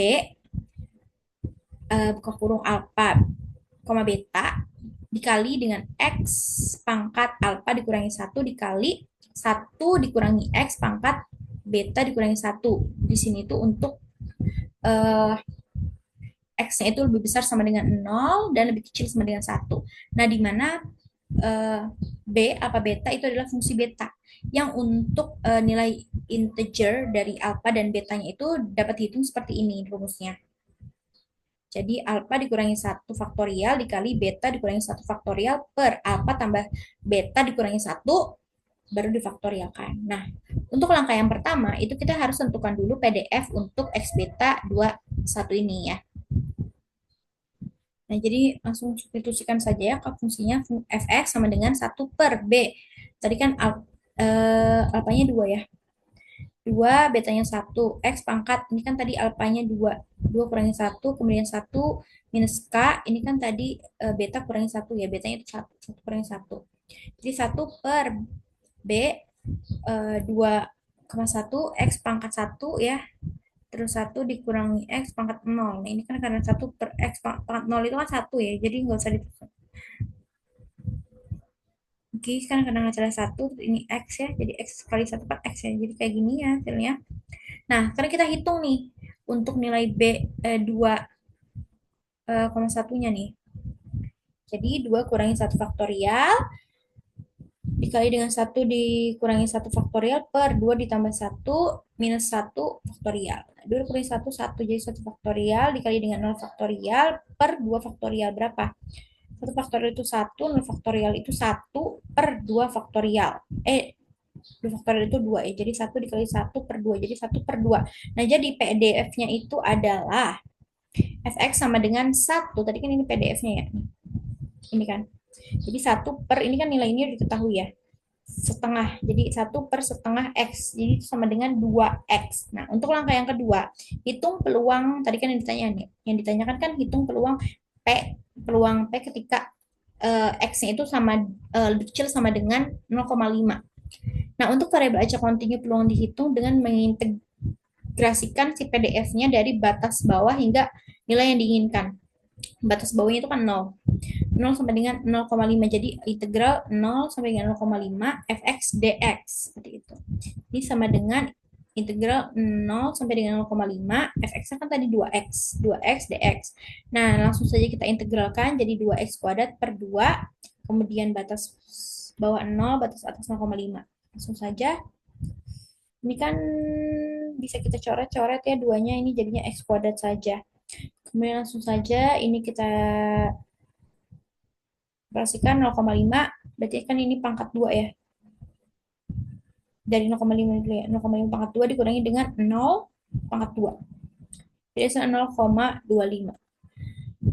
buka kurung alfa, beta dikali dengan X pangkat alfa dikurangi 1 dikali 1 dikurangi X pangkat beta dikurangi 1. Di sini itu untuk X-nya itu lebih besar sama dengan 0 dan lebih kecil sama dengan 1. Nah, di mana B alfa beta itu adalah fungsi beta yang untuk nilai integer dari alfa dan betanya itu dapat dihitung seperti ini rumusnya. Jadi alfa dikurangi 1 faktorial dikali beta dikurangi 1 faktorial per alfa tambah beta dikurangi 1 baru difaktorialkan. Nah, untuk langkah yang pertama itu kita harus tentukan dulu PDF untuk X beta 21 ini ya. Nah, jadi langsung substitusikan saja ya ke fungsinya Fx sama dengan 1/B. Tadi kan alfanya 2 ya. 2 betanya 1 X pangkat, ini kan tadi alfanya 2 2 kurangi 1 kemudian 1 minus K, ini kan tadi beta kurangi 1 ya, betanya itu 1, 1 kurangi 1. Jadi 1/B 2,1 X pangkat 1 ya, terus 1 dikurangi X pangkat 0. Nah, ini kan karena 1 per X pangkat 0 itu kan 1 ya, jadi nggak usah ditulis. Oke, kan karena ngajalah 1, ini X ya, jadi X kali 1 per X ya, jadi kayak gini ya hasilnya. Nah, sekarang kita hitung nih untuk nilai B 2,1-nya nih. Jadi 2 kurangi 1 faktorial dikali dengan 1 dikurangi 1 faktorial per 2 ditambah 1 minus 1 faktorial. 2 kurangi 1, 1 jadi 1 faktorial dikali dengan 0 faktorial per 2 faktorial berapa? 1 faktorial itu 1, 0 faktorial itu 1 per 2 faktorial. 2 faktorial itu 2 ya. Jadi 1 dikali 1 per 2. Jadi 1 per 2. Nah, jadi PDF-nya itu adalah Fx sama dengan 1. Tadi kan ini PDF-nya ya. Ini kan. Jadi 1 per, ini kan nilai ini diketahui ya. Setengah. Jadi 1 per setengah X. Jadi itu sama dengan 2X. Nah, untuk langkah yang kedua, hitung peluang, tadi kan yang ditanya, yang ditanyakan kan hitung peluang P ketika X-nya itu sama lebih kecil sama dengan 0,5. Nah, untuk variabel acak kontinu peluang dihitung dengan mengintegrasikan si PDF-nya dari batas bawah hingga nilai yang diinginkan. Batas bawahnya itu kan 0. 0 sampai dengan 0,5. Jadi integral 0 sampai dengan 0,5 fx dx. Seperti itu. Ini sama dengan integral 0 sampai dengan 0,5 fx kan tadi 2x. 2x dx. Nah, langsung saja kita integralkan jadi 2x kuadrat per 2. Kemudian batas bawah 0, batas atas 0,5. Langsung saja. Ini kan bisa kita coret-coret ya, duanya ini jadinya x kuadrat saja. Kemudian langsung saja ini kita operasikan 0,5, berarti kan ini pangkat 2 ya. Dari 0,5 dulu ya, 0,5 pangkat 2 dikurangi dengan 0 pangkat 2. Jadi 0,25.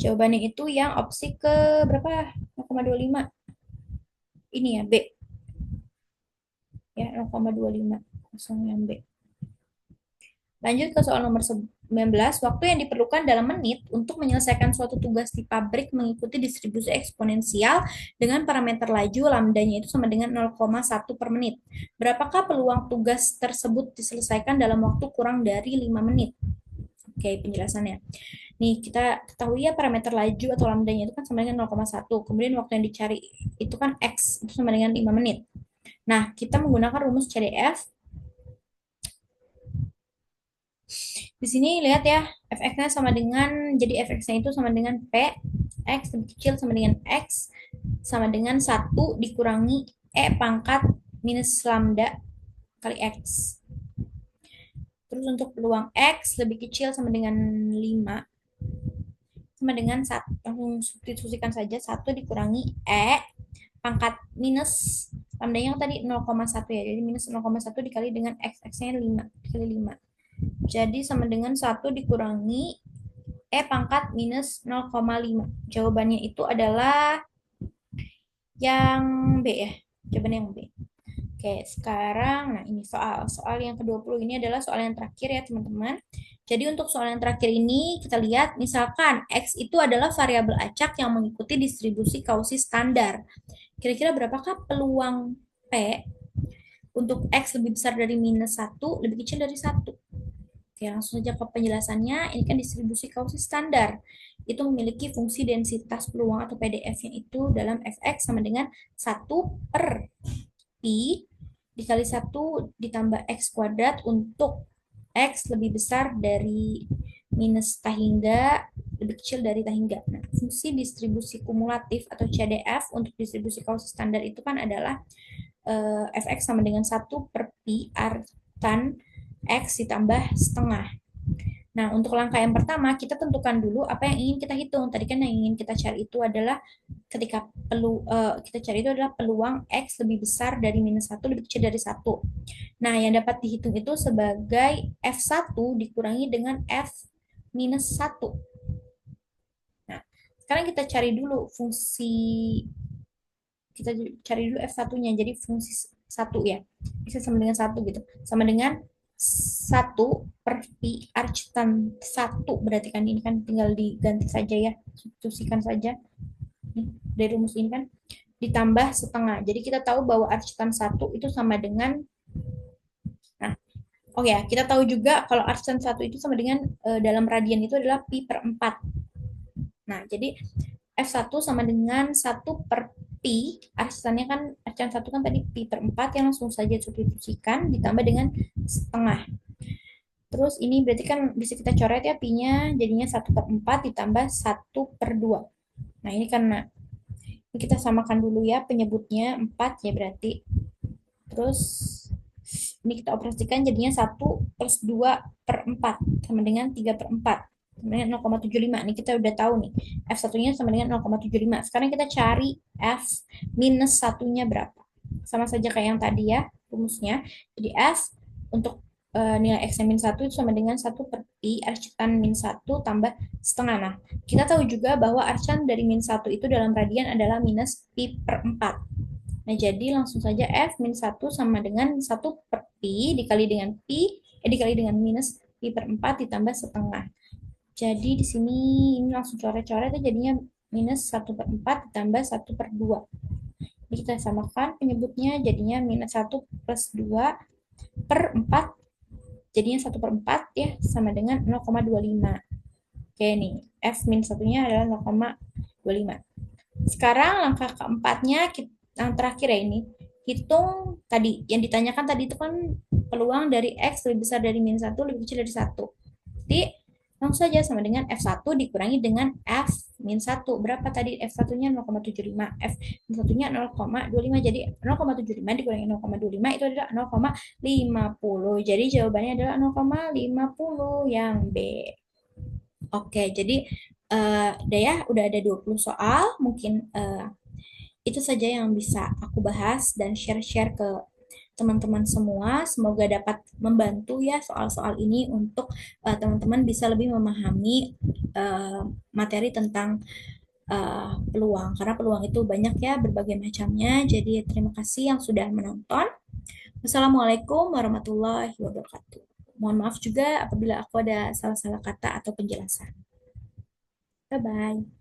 Jawabannya itu yang opsi ke berapa? 0,25. Ini ya, B. Ya, 0,25. Langsung yang B. Lanjut ke soal nomor 19. Waktu yang diperlukan dalam menit untuk menyelesaikan suatu tugas di pabrik mengikuti distribusi eksponensial dengan parameter laju lambdanya itu sama dengan 0,1 per menit. Berapakah peluang tugas tersebut diselesaikan dalam waktu kurang dari 5 menit? Oke, penjelasannya. Nih, kita ketahui ya parameter laju atau lambdanya itu kan sama dengan 0,1. Kemudian waktu yang dicari itu kan X, itu sama dengan 5 menit. Nah, kita menggunakan rumus CDF. Di sini lihat ya, fx-nya sama dengan, jadi fx-nya itu sama dengan P, x lebih kecil sama dengan x, sama dengan 1 dikurangi E pangkat minus lambda kali x. Terus untuk peluang X lebih kecil sama dengan 5 sama dengan satu, langsung substitusikan saja, 1 dikurangi pangkat minus lambda yang tadi 0,1 ya. Jadi minus 0,1 dikali dengan X-nya 5 dikali 5. Jadi sama dengan 1 dikurangi pangkat minus 0,5. Jawabannya itu adalah yang B ya. Jawabannya yang B. Oke, sekarang nah ini soal yang ke-20 ini adalah soal yang terakhir ya, teman-teman. Jadi untuk soal yang terakhir ini kita lihat misalkan X itu adalah variabel acak yang mengikuti distribusi Cauchy standar. Kira-kira berapakah peluang P untuk X lebih besar dari -1, lebih kecil dari 1? Oke, langsung saja ke penjelasannya. Ini kan distribusi Cauchy standar. Itu memiliki fungsi densitas peluang atau PDF-nya itu dalam fx sama dengan 1/pi dikali 1 ditambah x kuadrat untuk x lebih besar dari minus tahingga lebih kecil dari tahingga. Nah, fungsi distribusi kumulatif atau CDF untuk distribusi Cauchy standar itu kan adalah fx sama dengan 1/pi r tan X ditambah setengah. Nah, untuk langkah yang pertama, kita tentukan dulu apa yang ingin kita hitung. Tadi kan yang ingin kita cari itu adalah ketika kita cari itu adalah peluang X lebih besar dari -1 lebih kecil dari 1. Nah, yang dapat dihitung itu sebagai F1 dikurangi dengan F minus 1. Nah, sekarang kita cari dulu kita cari dulu F1-nya. Jadi fungsi 1 ya. Bisa sama dengan 1 gitu. Sama dengan 1/pi arctan 1. Berarti kan ini kan tinggal diganti saja ya. Substitusikan saja. Dari rumus ini kan. Ditambah setengah. Jadi kita tahu bahwa arctan 1 itu sama dengan, nah, oh ya, kita tahu juga kalau arctan 1 itu sama dengan dalam radian itu adalah pi/4. Nah, jadi F1 sama dengan 1 per pi, arctannya kan, arctan 1 kan tadi pi/4 yang langsung saja substitusikan, ditambah dengan setengah. Terus ini berarti kan bisa kita coret ya, pi-nya jadinya 1/4 ditambah 1/2. Nah, ini karena ini kita samakan dulu ya, penyebutnya 4 ya berarti. Terus ini kita operasikan jadinya 1 plus 2/4 sama dengan 3/4 sama dengan 0,75. Ini kita udah tahu nih. F1-nya sama dengan 0,75. Sekarang kita cari F minus 1-nya berapa. Sama saja kayak yang tadi ya, rumusnya. Jadi F untuk nilai X min 1 itu sama dengan 1/pi arctan min 1 tambah setengah. Nah, kita tahu juga bahwa arctan dari min 1 itu dalam radian adalah minus pi/4. Nah, jadi langsung saja F min 1 sama dengan 1/pi dikali dengan dikali dengan minus pi/4 ditambah setengah. Jadi di sini ini langsung coret-coret jadinya minus 1/4 ditambah 1/2. Ini kita samakan penyebutnya jadinya minus 1 plus 2/4 jadinya 1/4 ya sama dengan 0,25. Oke nih, F min 1-nya adalah 0,25. Sekarang langkah keempatnya yang terakhir ya ini. Hitung tadi yang ditanyakan tadi itu kan peluang dari X lebih besar dari -1 lebih kecil dari 1. Jadi langsung saja sama dengan F1 dikurangi dengan F min 1. Berapa tadi? F1-nya 0,75. F min 1-nya 0,25. Jadi 0,75 dikurangi 0,25 itu adalah 0,50. Jadi jawabannya adalah 0,50 yang B. Oke, jadi udah ya, udah ada 20 soal. Mungkin itu saja yang bisa aku bahas dan share-share ke teman-teman semua. Semoga dapat membantu ya soal-soal ini untuk teman-teman bisa lebih memahami materi tentang peluang. Karena peluang itu banyak ya, berbagai macamnya. Jadi terima kasih yang sudah menonton. Wassalamualaikum warahmatullahi wabarakatuh. Mohon maaf juga apabila aku ada salah-salah kata atau penjelasan. Bye-bye.